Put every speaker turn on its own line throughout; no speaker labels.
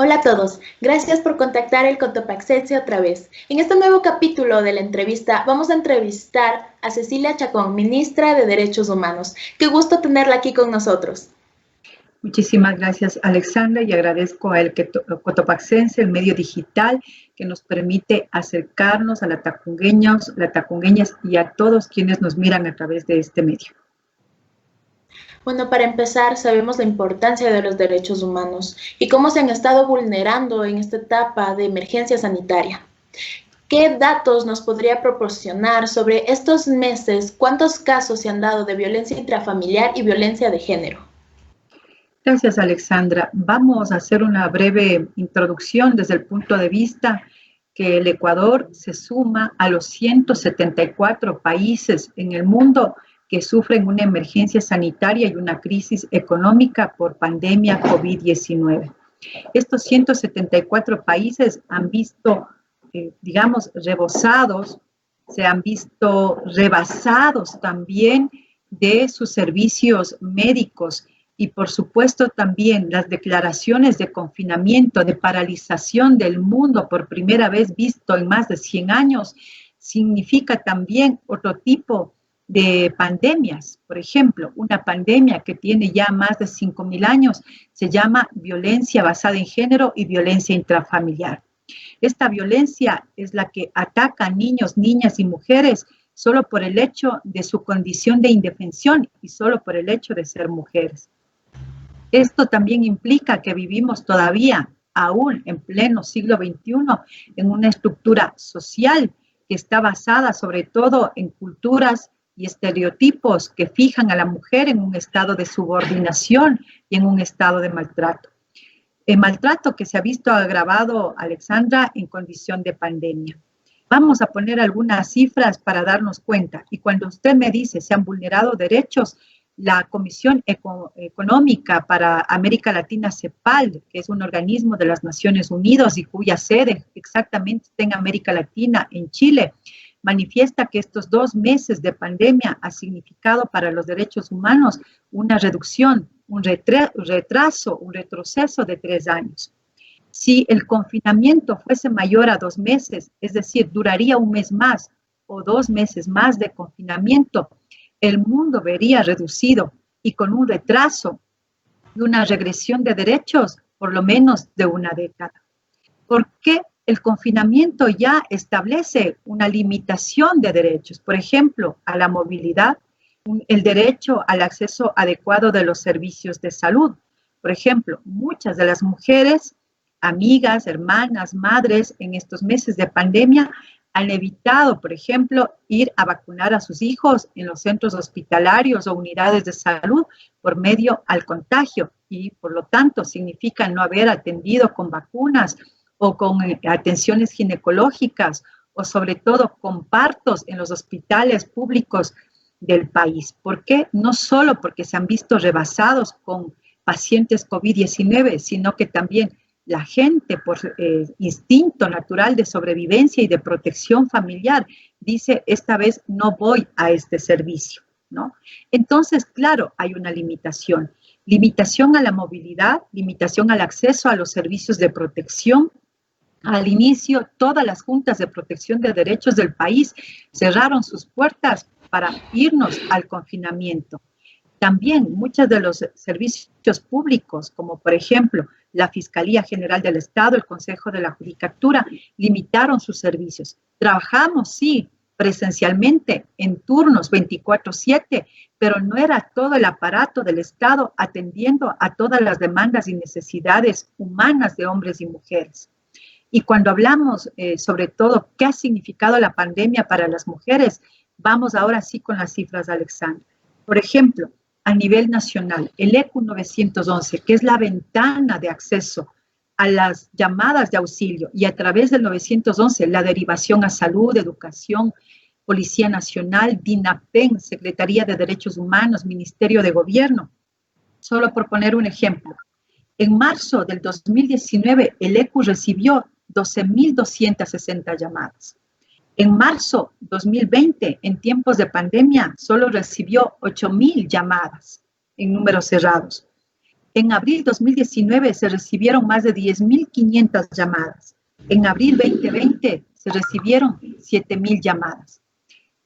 Hola a todos, gracias por contactar el Cotopaxense otra vez. En este nuevo capítulo de la entrevista vamos a entrevistar a Cecilia Chacón, ministra de Derechos Humanos. Qué gusto tenerla aquí con nosotros.
Muchísimas gracias, Alexandra, y agradezco al Cotopaxense, el medio digital, que nos permite acercarnos a las tacungueñas y a todos quienes nos miran a través de este medio.
Bueno, para empezar, sabemos la importancia de los derechos humanos y cómo se han estado vulnerando en esta etapa de emergencia sanitaria. ¿Qué datos nos podría proporcionar sobre estos meses? ¿Cuántos casos se han dado de violencia intrafamiliar y violencia de género?
Gracias, Alexandra. Vamos a hacer una breve introducción desde el punto de vista que el Ecuador se suma a los 174 países en el mundo que sufren una emergencia sanitaria y una crisis económica por pandemia COVID-19. Estos 174 países han visto, se han visto rebasados también de sus servicios médicos y por supuesto también las declaraciones de confinamiento, de paralización del mundo por primera vez visto en más de 100 años, significa también otro tipo de pandemias. Por ejemplo, una pandemia que tiene ya más de 5.000 años se llama violencia basada en género y violencia intrafamiliar. Esta violencia es la que ataca a niños, niñas y mujeres solo por el hecho de su condición de indefensión y solo por el hecho de ser mujeres. Esto también implica que vivimos todavía, aún en pleno siglo XXI, en una estructura social que está basada sobre todo en culturas y estereotipos que fijan a la mujer en un estado de subordinación y en un estado de maltrato. El maltrato que se ha visto agravado, Alexandra, en condición de pandemia. Vamos a poner algunas cifras para darnos cuenta. Y cuando usted me dice se han vulnerado derechos, la Comisión Económica para América Latina, CEPAL, que es un organismo de las Naciones Unidas y cuya sede exactamente está en América Latina, en Chile, manifiesta que estos 2 meses de pandemia ha significado para los derechos humanos una reducción, un retroceso de 3 años. Si el confinamiento fuese mayor a 2 meses, es decir, duraría 1 mes más o 2 meses más de confinamiento, el mundo vería reducido y con un retraso y una regresión de derechos por lo menos de 1 década. ¿Por qué? El confinamiento ya establece una limitación de derechos, por ejemplo, a la movilidad, el derecho al acceso adecuado de los servicios de salud. Por ejemplo, muchas de las mujeres, amigas, hermanas, madres en estos meses de pandemia han evitado, por ejemplo, ir a vacunar a sus hijos en los centros hospitalarios o unidades de salud por medio al contagio y, por lo tanto, significa no haber atendido con vacunas o con atenciones ginecológicas o sobre todo con partos en los hospitales públicos del país. ¿Por qué? No solo porque se han visto rebasados con pacientes COVID-19, sino que también la gente, por instinto natural de sobrevivencia y de protección familiar, dice, esta vez no voy a este servicio, ¿no? Entonces, claro, hay una limitación. Limitación a la movilidad, limitación al acceso a los servicios de protección. Al inicio, todas las juntas de protección de derechos del país cerraron sus puertas para irnos al confinamiento. También muchos de los servicios públicos, como por ejemplo la Fiscalía General del Estado, el Consejo de la Judicatura, limitaron sus servicios. Trabajamos, sí, presencialmente en turnos 24/7, pero no era todo el aparato del Estado atendiendo a todas las demandas y necesidades humanas de hombres y mujeres. Y cuando hablamos sobre todo qué ha significado la pandemia para las mujeres, vamos ahora sí con las cifras, Alexandra. Por ejemplo, a nivel nacional, el ECU 911, que es la ventana de acceso a las llamadas de auxilio y a través del 911, la derivación a salud, educación, Policía Nacional, DINAPEN, Secretaría de Derechos Humanos, Ministerio de Gobierno, solo por poner un ejemplo. En marzo del 2019, el ECU recibió 12.260 llamadas. En marzo 2020, en tiempos de pandemia, solo recibió 8.000 llamadas en números cerrados. En abril 2019 se recibieron más de 10.500 llamadas. En abril 2020 se recibieron 7.000 llamadas.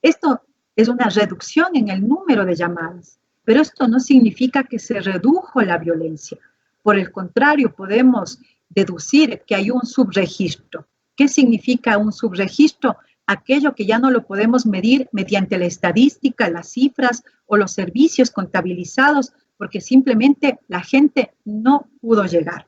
Esto es una reducción en el número de llamadas, pero esto no significa que se redujo la violencia. Por el contrario, podemos deducir que hay un subregistro. ¿Qué significa un subregistro? Aquello que ya no lo podemos medir mediante la estadística, las cifras o los servicios contabilizados, porque simplemente la gente no pudo llegar.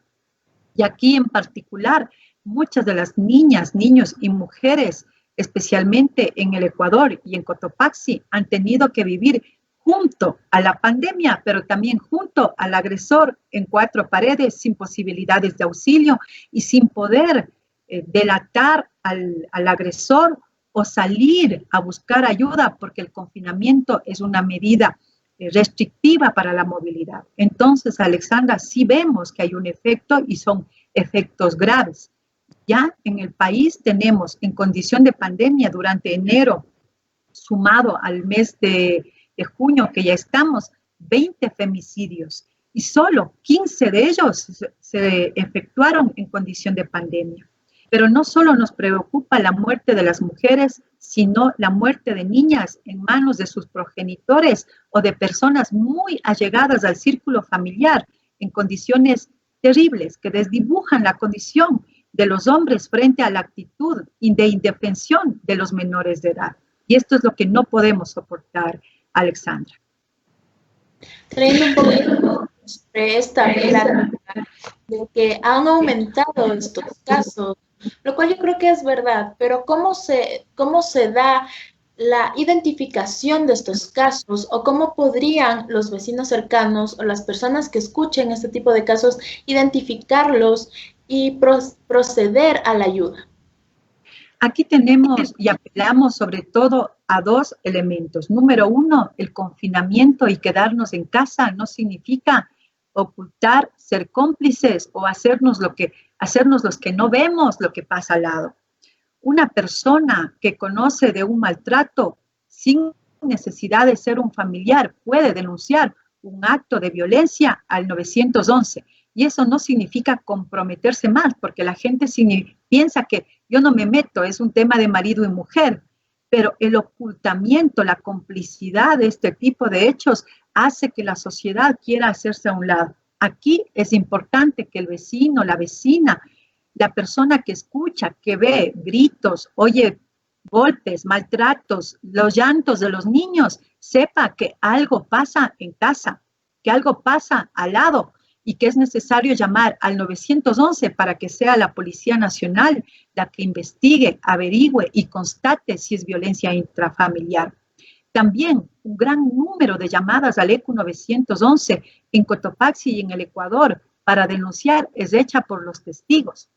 Y aquí en particular, muchas de las niñas, niños y mujeres, especialmente en el Ecuador y en Cotopaxi, han tenido que vivir junto a la pandemia, pero también junto al agresor en 4 paredes, sin posibilidades de auxilio y sin poder delatar al agresor o salir a buscar ayuda, porque el confinamiento es una medida restrictiva para la movilidad. Entonces, Alexandra, sí vemos que hay un efecto y son efectos graves. Ya en el país tenemos en condición de pandemia durante enero, sumado al mes de junio que ya estamos, 20 femicidios y solo 15 de ellos se efectuaron en condición de pandemia. Pero no solo nos preocupa la muerte de las mujeres, sino la muerte de niñas en manos de sus progenitores o de personas muy allegadas al círculo familiar en condiciones terribles que desdibujan la condición de los hombres frente a la actitud de indefensión de los menores de edad. Y esto es lo que no podemos soportar, Alexandra.
Trayendo un poco sobre esta plática de que han aumentado estos casos, lo cual yo creo que es verdad, pero ¿cómo se da la identificación de estos casos o cómo podrían los vecinos cercanos o las personas que escuchen este tipo de casos identificarlos y proceder a la ayuda?
Aquí tenemos y apelamos sobre todo a 2 elementos. Número 1, el confinamiento y quedarnos en casa no significa ocultar, ser cómplices o hacernos los que no vemos lo que pasa al lado. Una persona que conoce de un maltrato sin necesidad de ser un familiar puede denunciar un acto de violencia al 911. Y eso no significa comprometerse más, porque la gente piensa que yo no me meto, es un tema de marido y mujer, pero el ocultamiento, la complicidad de este tipo de hechos hace que la sociedad quiera hacerse a un lado. Aquí es importante que el vecino, la vecina, la persona que escucha, que ve gritos, oye golpes, maltratos, los llantos de los niños, sepa que algo pasa en casa, que algo pasa al lado y que es necesario llamar al 911 para que sea la Policía Nacional la que investigue, averigüe y constate si es violencia intrafamiliar. También un gran número de llamadas al ECU 911 en Cotopaxi y en el Ecuador para denunciar es hecha por los testigos.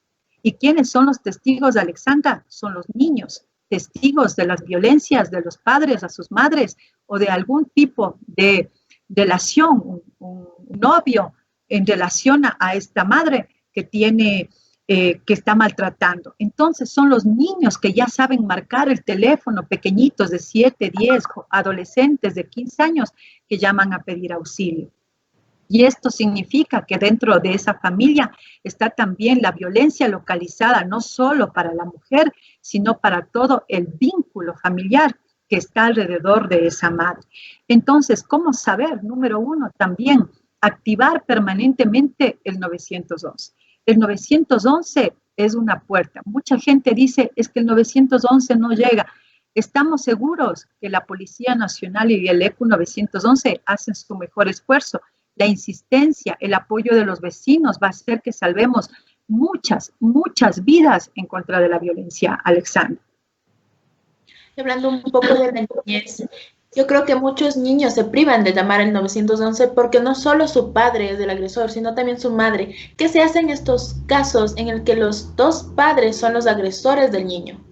¿Y quiénes son los testigos, Alexandra? Son los niños, testigos de las violencias de los padres a sus madres o de algún tipo de relación, un novio en relación a esta madre que tiene, que está maltratando. Entonces son los niños que ya saben marcar el teléfono, pequeñitos de 7, 10, adolescentes de 15 años que llaman a pedir auxilio. Y esto significa que dentro de esa familia está también la violencia localizada, no solo para la mujer, sino para todo el vínculo familiar que está alrededor de esa madre. Entonces, ¿cómo saber? Número 1, también activar permanentemente el 911. El 911 es una puerta. Mucha gente dice, es que el 911 no llega. Estamos seguros que la Policía Nacional y el ECU 911 hacen su mejor esfuerzo. La insistencia, el apoyo de los vecinos va a hacer que salvemos muchas vidas en contra de la violencia, Alexandra.
Hablando un poco de la niñez, yo creo que muchos niños se privan de llamar al 911 porque no solo su padre es el agresor, sino también su madre. ¿Qué se hace en estos casos en el que los 2 padres son los agresores del niño?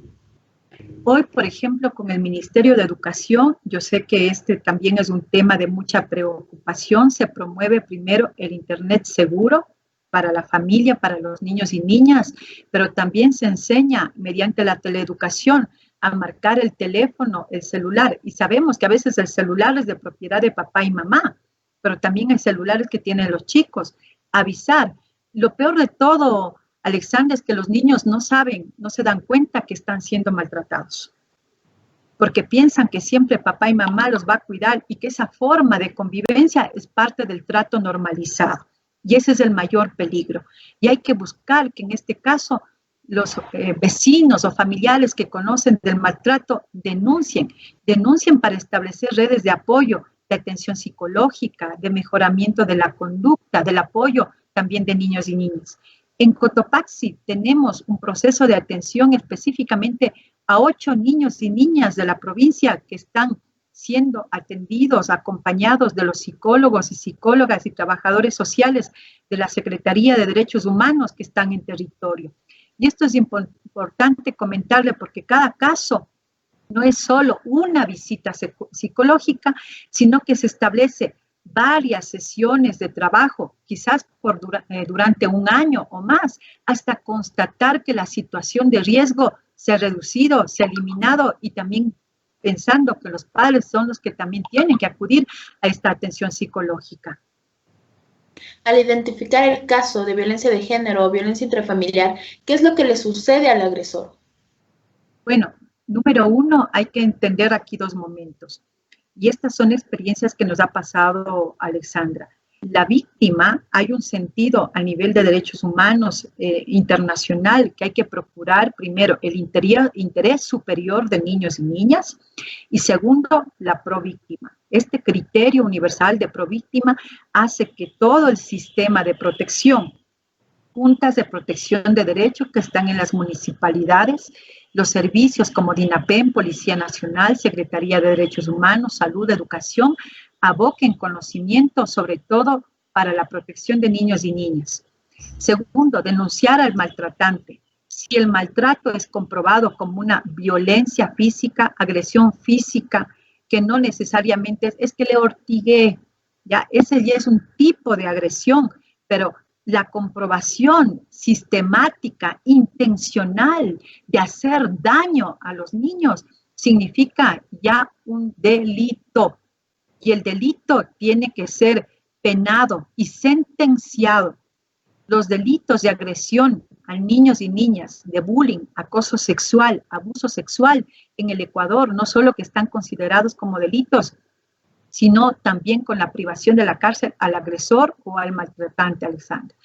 Hoy, por ejemplo, con el Ministerio de Educación, yo sé que este también es un tema de mucha preocupación. Se promueve primero el Internet seguro para la familia, para los niños y niñas, pero también se enseña mediante la teleeducación a marcar el teléfono, el celular. Y sabemos que a veces el celular es de propiedad de papá y mamá. pero también hay celulares que tienen los chicos. Avisar. Lo peor de todo, Alexandra, es que los niños no saben, no se dan cuenta que están siendo maltratados, porque piensan que siempre papá y mamá los va a cuidar y que esa forma de convivencia es parte del trato normalizado. Y ese es el mayor peligro. Y hay que buscar que en este caso los vecinos o familiares que conocen del maltrato denuncien para establecer redes de apoyo, de atención psicológica, de mejoramiento de la conducta, del apoyo también de niños y niñas. En Cotopaxi tenemos un proceso de atención específicamente a 8 niños y niñas de la provincia que están siendo atendidos, acompañados de los psicólogos y psicólogas y trabajadores sociales de la Secretaría de Derechos Humanos que están en territorio. Y esto es importante comentarle porque cada caso no es solo una visita psicológica, sino que se establece varias sesiones de trabajo, quizás durante un año o más, hasta constatar que la situación de riesgo se ha reducido, se ha eliminado y también pensando que los padres son los que también tienen que acudir a esta atención psicológica.
Al identificar el caso de violencia de género o violencia intrafamiliar, ¿qué es lo que le sucede al agresor?
Bueno, número uno, hay que entender aquí 2 momentos. Y estas son experiencias que nos ha pasado Alexandra. La víctima, hay un sentido a nivel de derechos humanos internacional que hay que procurar, primero, el interés superior de niños y niñas, y segundo, la províctima. Este criterio universal de províctima hace que todo el sistema de protección, juntas de protección de derechos que están en las municipalidades, los servicios como DINAPEN, Policía Nacional, Secretaría de Derechos Humanos, Salud, Educación, aboquen conocimiento sobre todo para la protección de niños y niñas. Segundo, denunciar al maltratante. Si el maltrato es comprobado como una violencia física, agresión física, que no necesariamente es que le ortigué, ya ese ya es un tipo de agresión, pero la comprobación sistemática, intencional de hacer daño a los niños significa ya un delito. Y el delito tiene que ser penado y sentenciado. Los delitos de agresión a niños y niñas, de bullying, acoso sexual, abuso sexual en el Ecuador, no solo que están considerados como delitos, sino también con la privación de la cárcel al agresor o al maltratante, Alexandra.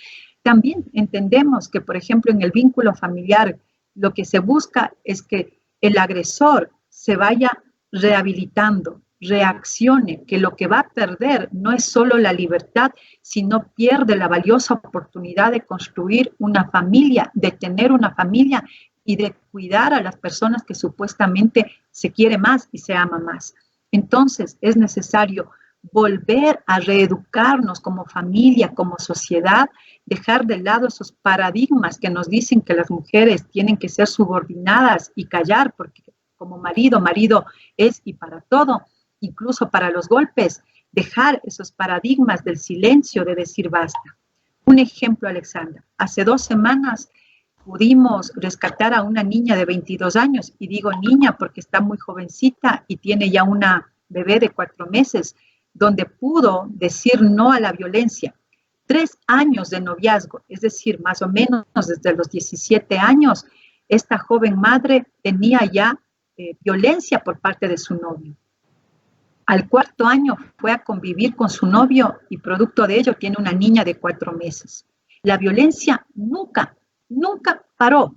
También entendemos que, por ejemplo, en el vínculo familiar, lo que se busca es que el agresor se vaya rehabilitando, reaccione, que lo que va a perder no es solo la libertad, sino pierde la valiosa oportunidad de construir una familia, de tener una familia y de cuidar a las personas que supuestamente se quiere más y se ama más. Entonces, es necesario volver a reeducarnos como familia, como sociedad, dejar de lado esos paradigmas que nos dicen que las mujeres tienen que ser subordinadas y callar, porque como marido es y para todo, incluso para los golpes, dejar esos paradigmas del silencio, de decir basta. Un ejemplo, Alexandra, hace 2 semanas pudimos rescatar a una niña de 22 años, y digo niña porque está muy jovencita y tiene ya una bebé de 4 meses, donde pudo decir no a la violencia. 3 años de noviazgo, es decir, más o menos desde los 17 años, esta joven madre tenía ya violencia por parte de su novio. Al 4º año fue a convivir con su novio y producto de ello tiene una niña de 4 meses. La violencia nunca paró,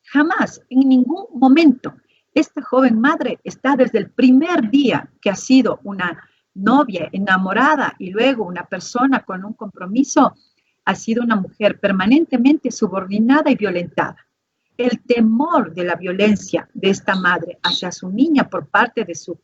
jamás, en ningún momento. Esta joven madre está desde el primer día que ha sido una novia enamorada y luego una persona con un compromiso, ha sido una mujer permanentemente subordinada y violentada. El temor de la violencia de esta madre hacia su niña por parte de su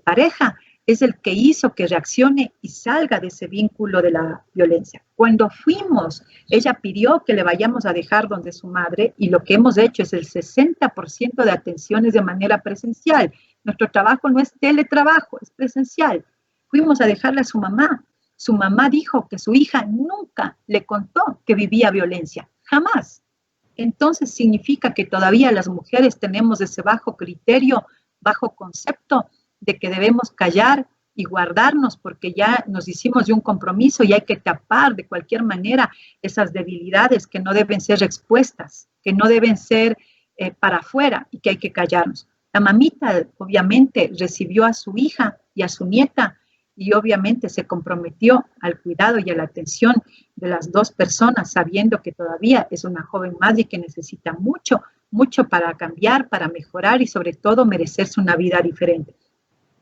pareja es el que hizo que reaccione y salga de ese vínculo de la violencia. Cuando fuimos, ella pidió que le vayamos a dejar donde su madre y lo que hemos hecho es el 60% de atenciones de manera presencial. Nuestro trabajo no es teletrabajo, es presencial. Fuimos a dejarle a su mamá. Su mamá dijo que su hija nunca le contó que vivía violencia, jamás. Entonces significa que todavía las mujeres tenemos ese bajo criterio, bajo concepto de que debemos callar y guardarnos porque ya nos hicimos de un compromiso y hay que tapar de cualquier manera esas debilidades que no deben ser expuestas, que no deben ser para afuera y que hay que callarnos. La mamita obviamente recibió a su hija y a su nieta y obviamente se comprometió al cuidado y a la atención de las dos personas, sabiendo que todavía es una joven madre y que necesita mucho, mucho para cambiar, para mejorar y sobre todo merecerse una vida diferente.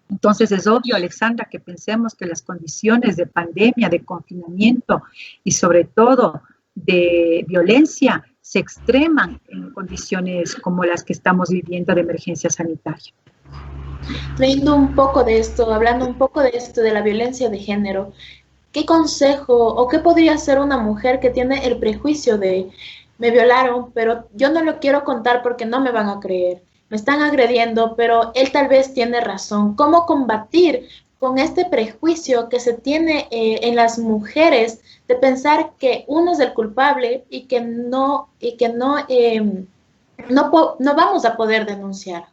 Entonces es obvio, Alexandra, que pensemos que las condiciones de pandemia, de confinamiento y sobre todo de violencia se extreman en condiciones como las que estamos viviendo de emergencia sanitaria.
Leyendo un poco de esto, hablando un poco de esto, de la violencia de género, ¿qué consejo o qué podría hacer una mujer que tiene el prejuicio de me violaron, pero yo no lo quiero contar porque no me van a creer? Me están agrediendo, pero él tal vez tiene razón. ¿Cómo combatir con este prejuicio que se tiene en las mujeres de pensar que uno es el culpable y que no vamos a poder denunciar?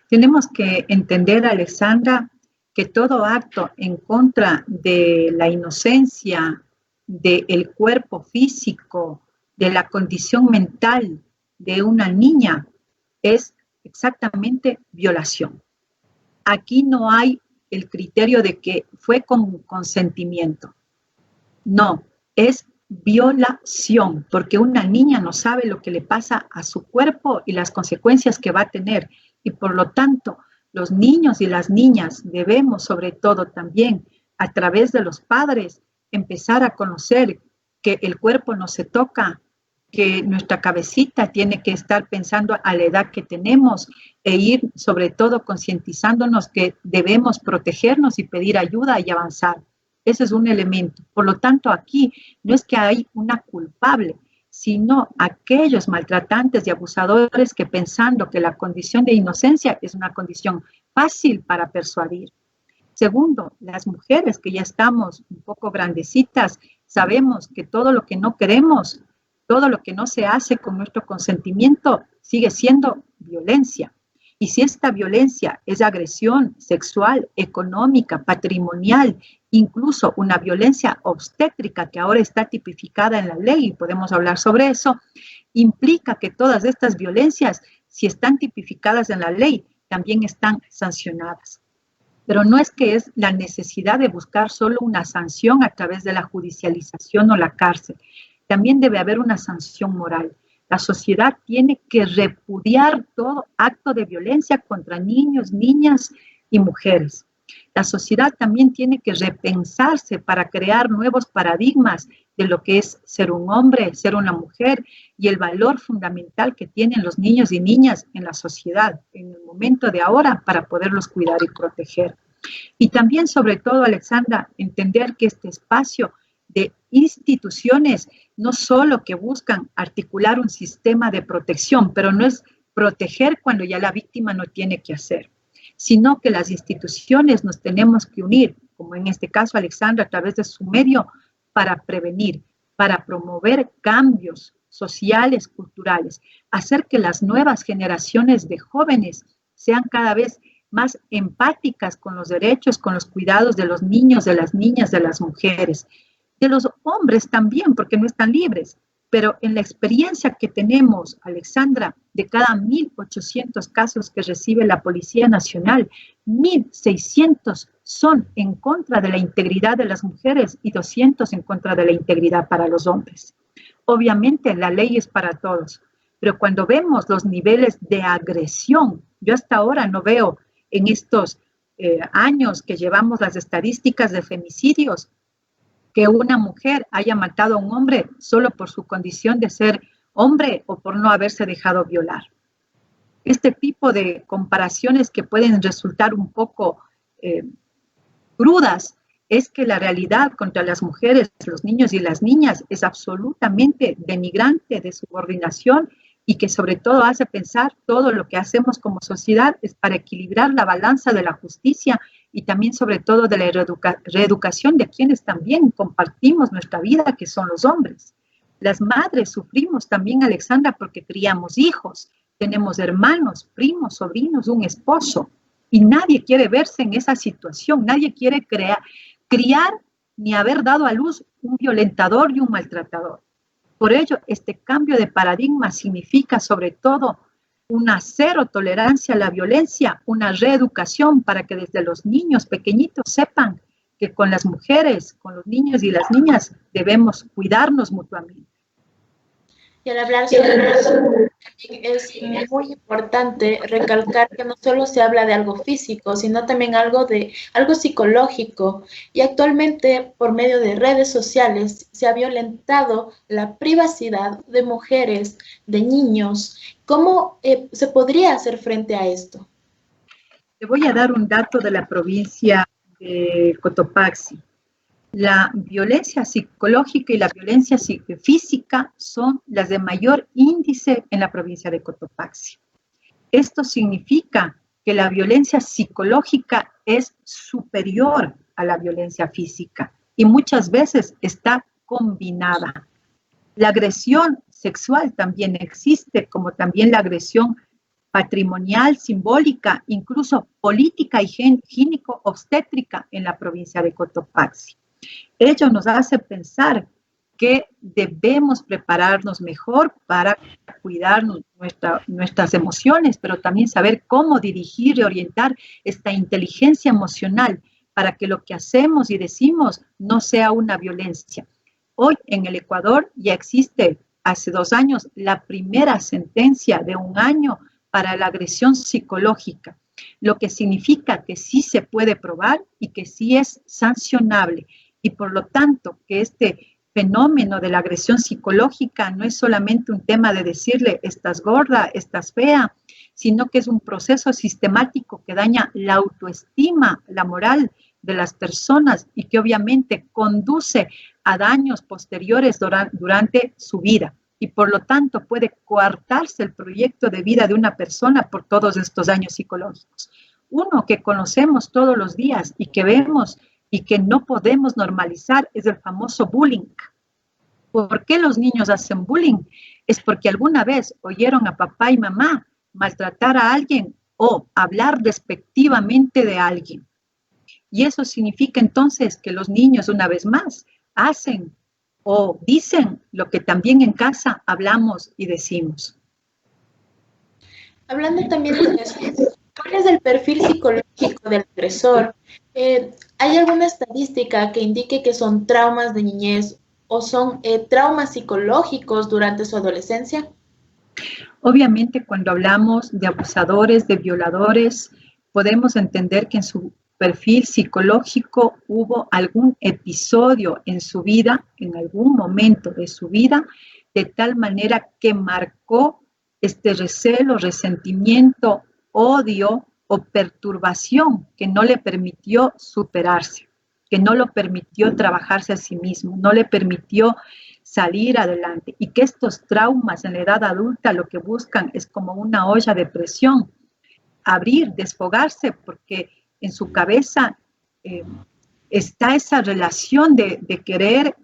Tenemos que entender, Alexandra, que todo acto en contra de la inocencia, del cuerpo físico, de la condición mental de una niña es exactamente violación. Aquí no hay el criterio de que fue con consentimiento. No, es violación, porque una niña no sabe lo que le pasa a su cuerpo y las consecuencias que va a tener. Y por lo tanto, los niños y las niñas debemos, sobre todo también, a través de los padres, empezar a conocer que el cuerpo no se toca, que nuestra cabecita tiene que estar pensando a la edad que tenemos e ir sobre todo concientizándonos que debemos protegernos y pedir ayuda y avanzar. Ese es un elemento. Por lo tanto, aquí no es que hay una culpable, sino aquellos maltratantes y abusadores que pensando que la condición de inocencia es una condición fácil para persuadir. Segundo, las mujeres que ya estamos un poco grandecitas, sabemos que todo lo que no queremos, todo lo que no se hace con nuestro consentimiento sigue siendo violencia. Y si esta violencia es agresión sexual, económica, patrimonial, incluso una violencia obstétrica que ahora está tipificada en la ley y podemos hablar sobre eso, implica que todas estas violencias, si están tipificadas en la ley, también están sancionadas. Pero no es que es la necesidad de buscar solo una sanción a través de la judicialización o la cárcel. También debe haber una sanción moral. La sociedad tiene que repudiar todo acto de violencia contra niños, niñas y mujeres. La sociedad también tiene que repensarse para crear nuevos paradigmas de lo que es ser un hombre, ser una mujer y el valor fundamental que tienen los niños y niñas en la sociedad, en el momento de ahora, para poderlos cuidar y proteger. Y también, sobre todo, Alexandra, entender que este espacio de instituciones no solo que buscan articular un sistema de protección, pero no es proteger cuando ya la víctima no tiene que hacer, sino que las instituciones nos tenemos que unir, como en este caso Alexandra, a través de su medio, para prevenir, para promover cambios sociales, culturales, hacer que las nuevas generaciones de jóvenes sean cada vez más empáticas con los derechos, con los cuidados de los niños, de las niñas, de las mujeres, de los hombres también, porque no están libres. Pero en la experiencia que tenemos, Alexandra, de cada 1.800 casos que recibe la Policía Nacional, 1.600 son en contra de la integridad de las mujeres y 200 en contra de la integridad para los hombres. Obviamente la ley es para todos, pero cuando vemos los niveles de agresión, yo hasta ahora no veo en estos años que llevamos las estadísticas de femicidios, que una mujer haya matado a un hombre solo por su condición de ser hombre o por no haberse dejado violar. Este tipo de comparaciones que pueden resultar un poco crudas es que la realidad contra las mujeres, los niños y las niñas es absolutamente denigrante, de subordinación y que sobre todo hace pensar todo lo que hacemos como sociedad es para equilibrar la balanza de la justicia y también sobre todo de la reeducación de quienes también compartimos nuestra vida, que son los hombres. Las madres sufrimos también, Alexandra, porque criamos hijos, tenemos hermanos, primos, sobrinos, un esposo. Y nadie quiere verse en esa situación, nadie quiere criar ni haber dado a luz un violentador y un maltratador. Por ello, este cambio de paradigma significa sobre todo una cero tolerancia a la violencia, una reeducación para que desde los niños pequeñitos sepan que con las mujeres, con los niños y las niñas debemos cuidarnos mutuamente.
Y al hablar sobre eso, es muy importante recalcar que no solo se habla de algo físico, sino también algo psicológico. Y actualmente, por medio de redes sociales, se ha violentado la privacidad de mujeres, de niños. ¿Cómo se podría hacer frente a esto?
Te voy a dar un dato de la provincia de Cotopaxi. La violencia psicológica y la violencia física son las de mayor índice en la provincia de Cotopaxi. Esto significa que la violencia psicológica es superior a la violencia física y muchas veces está combinada. La agresión sexual también existe, como también la agresión patrimonial, simbólica, incluso política y gínico-obstétrica en la provincia de Cotopaxi. Ello nos hace pensar que debemos prepararnos mejor para cuidar nuestras emociones, pero también saber cómo dirigir y orientar esta inteligencia emocional para que lo que hacemos y decimos no sea una violencia. Hoy en el Ecuador ya existe, hace 2 años, la primera sentencia de 1 año para la agresión psicológica, lo que significa que sí se puede probar y que sí es sancionable. Y por lo tanto, que este fenómeno de la agresión psicológica no es solamente un tema de decirle estás gorda, estás fea, sino que es un proceso sistemático que daña la autoestima, la moral de las personas y que obviamente conduce a daños posteriores durante su vida. Y por lo tanto puede coartarse el proyecto de vida de una persona por todos estos daños psicológicos. Uno que conocemos todos los días y que vemos y que no podemos normalizar es el famoso bullying. ¿Por qué los niños hacen bullying? Es porque alguna vez oyeron a papá y mamá maltratar a alguien o hablar despectivamente de alguien. Y eso significa entonces que los niños, una vez más, hacen o dicen lo que también en casa hablamos y decimos.
Hablando también de eso, ¿cuál es el perfil psicológico del agresor? ¿Hay alguna estadística que indique que son traumas de niñez o son traumas psicológicos durante su adolescencia?
Obviamente, cuando hablamos de abusadores, de violadores, podemos entender que en su perfil psicológico hubo algún episodio en su vida, en algún momento de su vida, de tal manera que marcó este recelo, resentimiento, odio o perturbación que no le permitió superarse, que no lo permitió trabajarse a sí mismo, no le permitió salir adelante y que estos traumas en la edad adulta lo que buscan es como una olla de presión, abrir, desfogarse, porque en su cabeza está esa relación de querer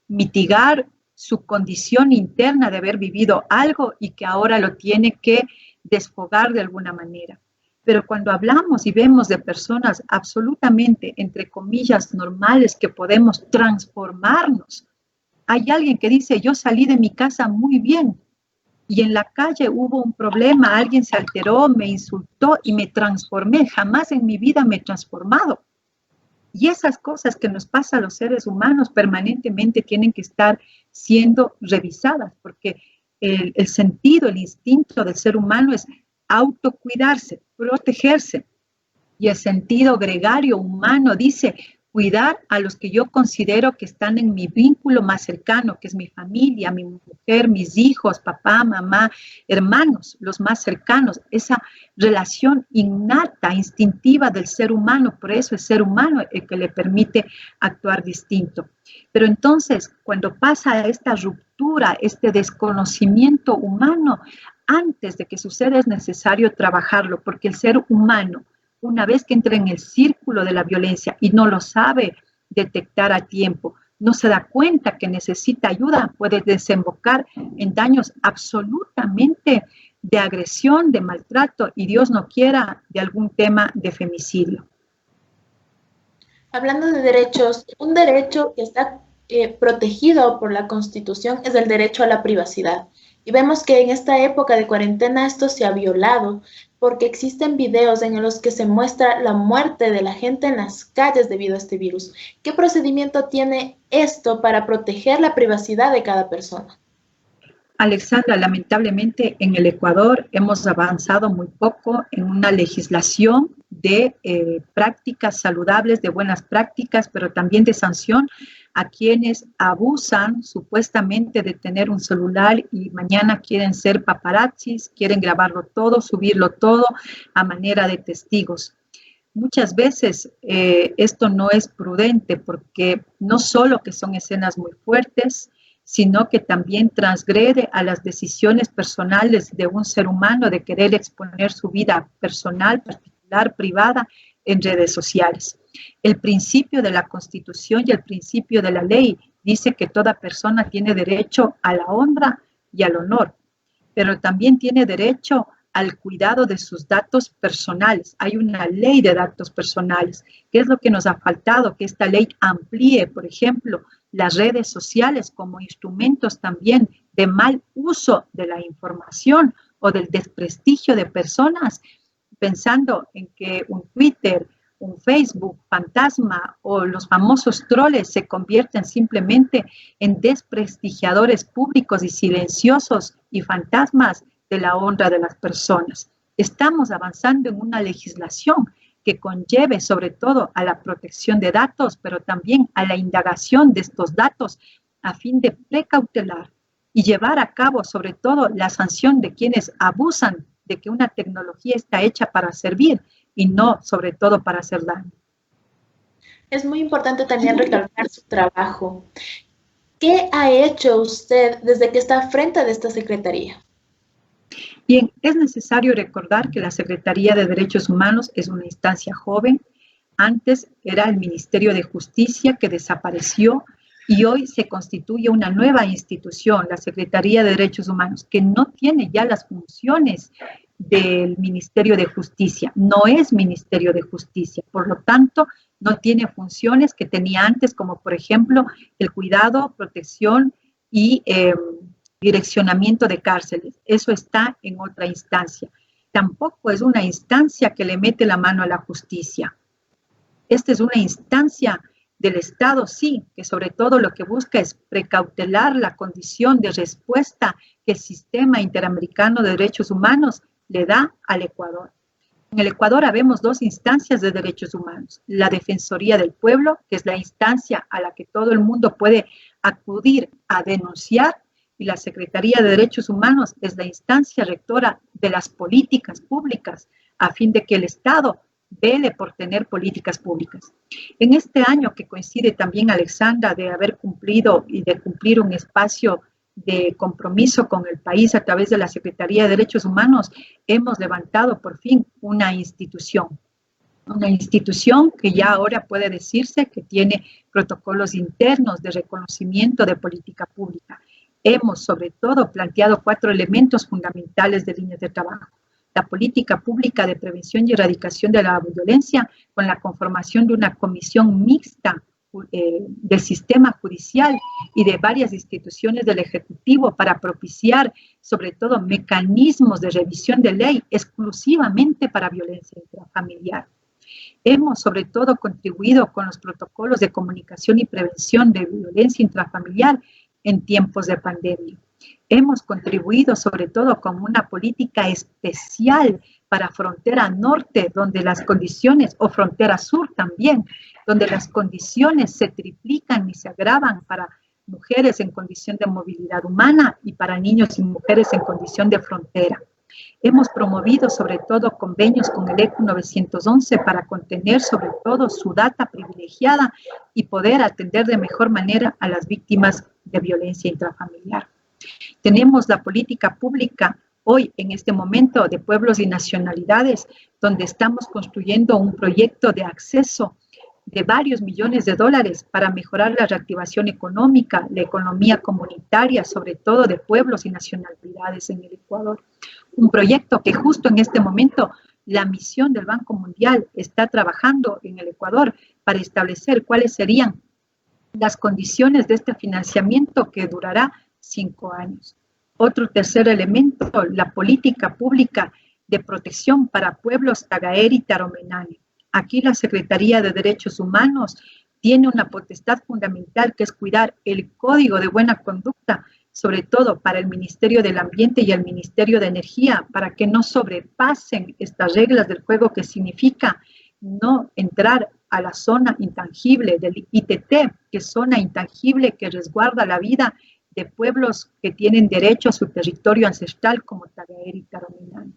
mitigar su condición interna de haber vivido algo y que ahora lo tiene que desfogar de alguna manera. Pero cuando hablamos y vemos de personas absolutamente, entre comillas, normales, que podemos transformarnos, hay alguien que dice, yo salí de mi casa muy bien y en la calle hubo un problema, alguien se alteró, me insultó y me transformé. Jamás en mi vida me he transformado. Y esas cosas que nos pasan a los seres humanos permanentemente tienen que estar siendo revisadas, porque el sentido, el instinto del ser humano es autocuidarse, protegerse. Y el sentido gregario humano dice cuidar a los que yo considero que están en mi vínculo más cercano, que es mi familia, mi mujer, mis hijos, papá, mamá, hermanos, los más cercanos, esa relación innata, instintiva del ser humano, por eso es ser humano el que le permite actuar distinto. Pero entonces, cuando pasa esta ruptura, este desconocimiento humano, antes de que suceda es necesario trabajarlo, porque el ser humano, una vez que entra en el círculo de la violencia y no lo sabe detectar a tiempo, no se da cuenta que necesita ayuda, puede desembocar en daños absolutamente de agresión, de maltrato y Dios no quiera de algún tema de femicidio.
Hablando de derechos, un derecho que está protegido por la Constitución es el derecho a la privacidad. Y vemos que en esta época de cuarentena esto se ha violado porque existen videos en los que se muestra la muerte de la gente en las calles debido a este virus. ¿Qué procedimiento tiene esto para proteger la privacidad de cada persona?
Alexandra, lamentablemente en el Ecuador hemos avanzado muy poco en una legislación de prácticas saludables, de buenas prácticas, pero también de sanción a quienes abusan supuestamente de tener un celular y mañana quieren ser paparazzis, quieren grabarlo todo, subirlo todo a manera de testigos. Muchas veces esto no es prudente porque no solo que son escenas muy fuertes, sino que también transgrede a las decisiones personales de un ser humano de querer exponer su vida personal, particular, privada en redes sociales. El principio de la Constitución y el principio de la ley dice que toda persona tiene derecho a la honra y al honor, pero también tiene derecho al cuidado de sus datos personales. Hay una ley de datos personales. ¿Qué es lo que nos ha faltado? Que esta ley amplíe, por ejemplo, las redes sociales como instrumentos también de mal uso de la información o del desprestigio de personas, pensando en que un Twitter, un Facebook fantasma o los famosos troles se convierten simplemente en desprestigiadores públicos y silenciosos y fantasmas de la honra de las personas. Estamos avanzando en una legislación que conlleve sobre todo a la protección de datos, pero también a la indagación de estos datos a fin de precautelar y llevar a cabo sobre todo la sanción de quienes abusan de que una tecnología está hecha para servir y no sobre todo para hacer daño.
Es muy importante también recalcar su trabajo. ¿Qué ha hecho usted desde que está frente de esta Secretaría?
Bien, es necesario recordar que la Secretaría de Derechos Humanos es una instancia joven. Antes era el Ministerio de Justicia que desapareció y hoy se constituye una nueva institución, la Secretaría de Derechos Humanos, que no tiene ya las funciones del Ministerio de Justicia. No es Ministerio de Justicia, por lo tanto, no tiene funciones que tenía antes, como por ejemplo el cuidado, protección y direccionamiento de cárceles. Eso está en otra instancia. Tampoco es una instancia que le mete la mano a la justicia. Esta es una instancia del Estado, sí, que sobre todo lo que busca es precautelar la condición de respuesta que el Sistema Interamericano de Derechos Humanos le da al Ecuador. En el Ecuador habemos dos instancias de derechos humanos. La Defensoría del Pueblo, que es la instancia a la que todo el mundo puede acudir a denunciar, y la Secretaría de Derechos Humanos es la instancia rectora de las políticas públicas a fin de que el Estado vele por tener políticas públicas. En este año que coincide también, Alexandra, de haber cumplido y de cumplir un espacio de compromiso con el país a través de la Secretaría de Derechos Humanos, hemos levantado por fin una institución que ya ahora puede decirse que tiene protocolos internos de reconocimiento de política pública. Hemos, sobre todo, planteado 4 elementos fundamentales de líneas de trabajo. La política pública de prevención y erradicación de la violencia con la conformación de una comisión mixta del sistema judicial y de varias instituciones del Ejecutivo para propiciar, sobre todo, mecanismos de revisión de ley exclusivamente para violencia intrafamiliar. Hemos, sobre todo, contribuido con los protocolos de comunicación y prevención de violencia intrafamiliar en tiempos de pandemia. Hemos contribuido sobre todo con una política especial para frontera norte, donde las condiciones, o frontera sur también, donde las condiciones se triplican y se agravan para mujeres en condición de movilidad humana y para niños y mujeres en condición de frontera. Hemos promovido sobre todo convenios con el ECU 911 para contener sobre todo su data privilegiada y poder atender de mejor manera a las víctimas de violencia intrafamiliar. Tenemos la política pública hoy en este momento de pueblos y nacionalidades, donde estamos construyendo un proyecto de acceso de varios millones de dólares para mejorar la reactivación económica, la economía comunitaria, sobre todo de pueblos y nacionalidades en el Ecuador. un proyecto que justo en este momento la misión del Banco Mundial está trabajando en el Ecuador para establecer cuáles serían las condiciones de este financiamiento que durará 5 años. Otro tercer elemento, la política pública de protección para pueblos Tagaeri y Taromenane. Aquí la Secretaría de Derechos Humanos tiene una potestad fundamental que es cuidar el código de buena conducta, sobre todo para el Ministerio del Ambiente y el Ministerio de Energía, para que no sobrepasen estas reglas del juego que significa no entrar a la zona intangible del ITT, que es zona intangible que resguarda la vida de pueblos que tienen derecho a su territorio ancestral como Tagaeri y Taromenane.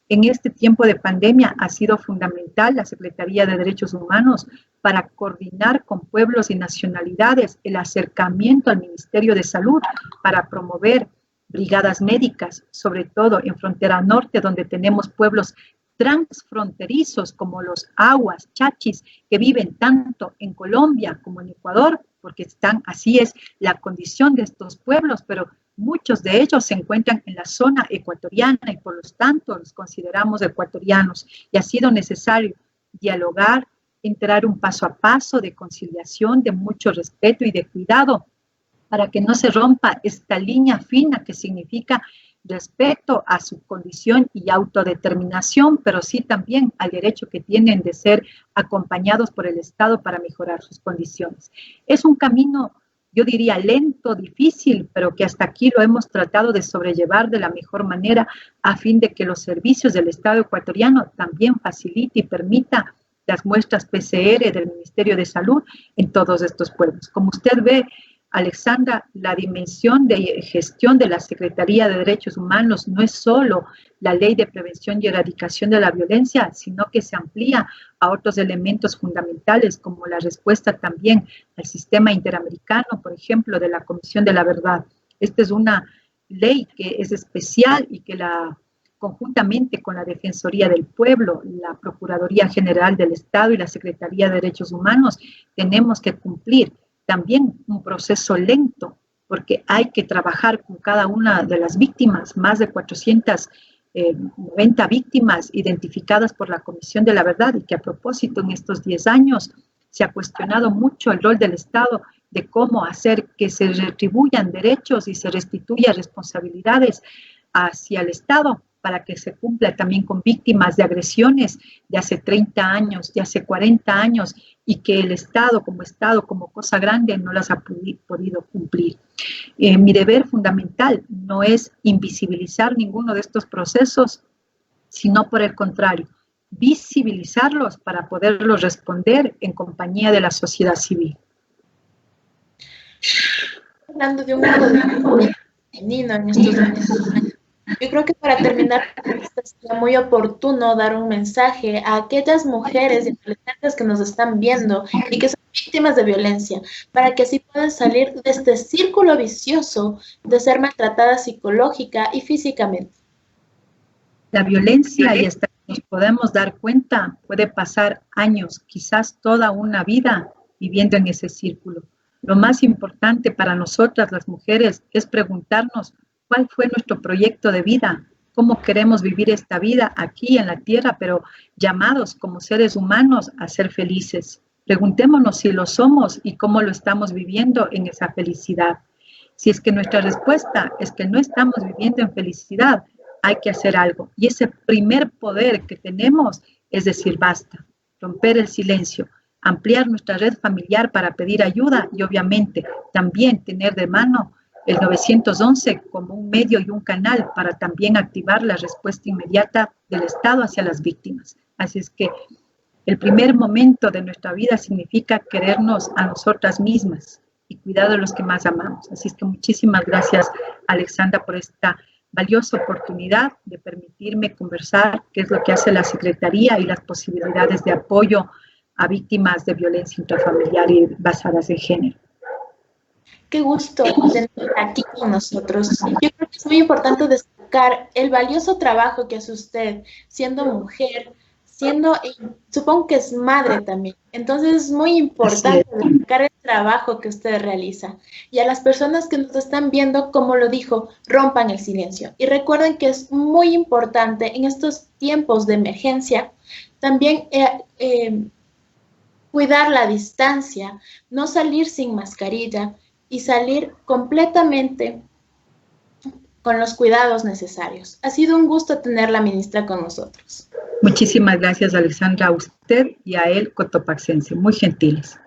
En este tiempo de pandemia ha sido fundamental la Secretaría de Derechos Humanos para coordinar con pueblos y nacionalidades el acercamiento al Ministerio de Salud para promover brigadas médicas, sobre todo en frontera norte, donde tenemos pueblos transfronterizos como los aguas, chachis, que viven tanto en Colombia como en Ecuador, porque así es la condición de estos pueblos, pero muchos de ellos se encuentran en la zona ecuatoriana y por lo tanto los consideramos ecuatorianos. Y ha sido necesario dialogar, entrar un paso a paso de conciliación, de mucho respeto y de cuidado para que no se rompa esta línea fina que significa respeto a su condición y autodeterminación, pero sí también al derecho que tienen de ser acompañados por el Estado para mejorar sus condiciones. Es un camino, yo diría, lento, difícil, pero que hasta aquí lo hemos tratado de sobrellevar de la mejor manera a fin de que los servicios del Estado ecuatoriano también facilite y permita las muestras PCR del Ministerio de Salud en todos estos pueblos. Como usted ve, Alexandra, la dimensión de gestión de la Secretaría de Derechos Humanos no es solo la Ley de Prevención y Erradicación de la Violencia, sino que se amplía a otros elementos fundamentales como la respuesta también al sistema interamericano, por ejemplo, de la Comisión de la Verdad. Esta es una ley que es especial y que conjuntamente con la Defensoría del Pueblo, la Procuraduría General del Estado y la Secretaría de Derechos Humanos, tenemos que cumplir también un proceso lento, porque hay que trabajar con cada una de las víctimas, más de 490 víctimas identificadas por la Comisión de la Verdad, y que a propósito en estos 10 años se ha cuestionado mucho el rol del Estado de cómo hacer que se retribuyan derechos y se restituyan responsabilidades hacia el Estado para que se cumpla también con víctimas de agresiones de hace 30 años, de hace 40 años, y que el Estado, como cosa grande, no las ha podido cumplir. Mi deber fundamental no es invisibilizar ninguno de estos procesos, sino por el contrario, visibilizarlos para poderlos responder en compañía de la sociedad civil.
Hablando de un modo de femenino en estos momentos, yo creo que para terminar sería muy oportuno dar un mensaje a aquellas mujeres y adolescentes que nos están viendo y que son víctimas de violencia, para que así puedan salir de este círculo vicioso de ser maltratadas psicológica y físicamente.
La violencia, y hasta que nos podemos dar cuenta, puede pasar años, quizás toda una vida viviendo en ese círculo. Lo más importante para nosotras las mujeres es preguntarnos cuál fue nuestro proyecto de vida, cómo queremos vivir esta vida aquí en la tierra, pero llamados como seres humanos a ser felices. Preguntémonos si lo somos y cómo lo estamos viviendo en esa felicidad. Si es que nuestra respuesta es que no estamos viviendo en felicidad, hay que hacer algo. Y ese primer poder que tenemos es decir basta, romper el silencio, ampliar nuestra red familiar para pedir ayuda y obviamente también tener de mano el 911 como un medio y un canal para también activar la respuesta inmediata del Estado hacia las víctimas. Así es que el primer momento de nuestra vida significa querernos a nosotras mismas y cuidar de los que más amamos. Así es que muchísimas gracias, Alexandra, por esta valiosa oportunidad de permitirme conversar qué es lo que hace la Secretaría y las posibilidades de apoyo a víctimas de violencia intrafamiliar y basadas en género.
Qué gusto tener aquí con nosotros. Yo creo que es muy importante destacar el valioso trabajo que hace usted siendo mujer, supongo que es madre también. Entonces es muy importante destacar el trabajo que usted realiza. Y a las personas que nos están viendo, como lo dijo, rompan el silencio. Y recuerden que es muy importante en estos tiempos de emergencia también cuidar la distancia, no salir sin mascarilla y salir completamente con los cuidados necesarios. Ha sido un gusto tener la ministra con nosotros.
Muchísimas gracias, Alexandra, a usted y a él, cotopaxense. Muy gentiles.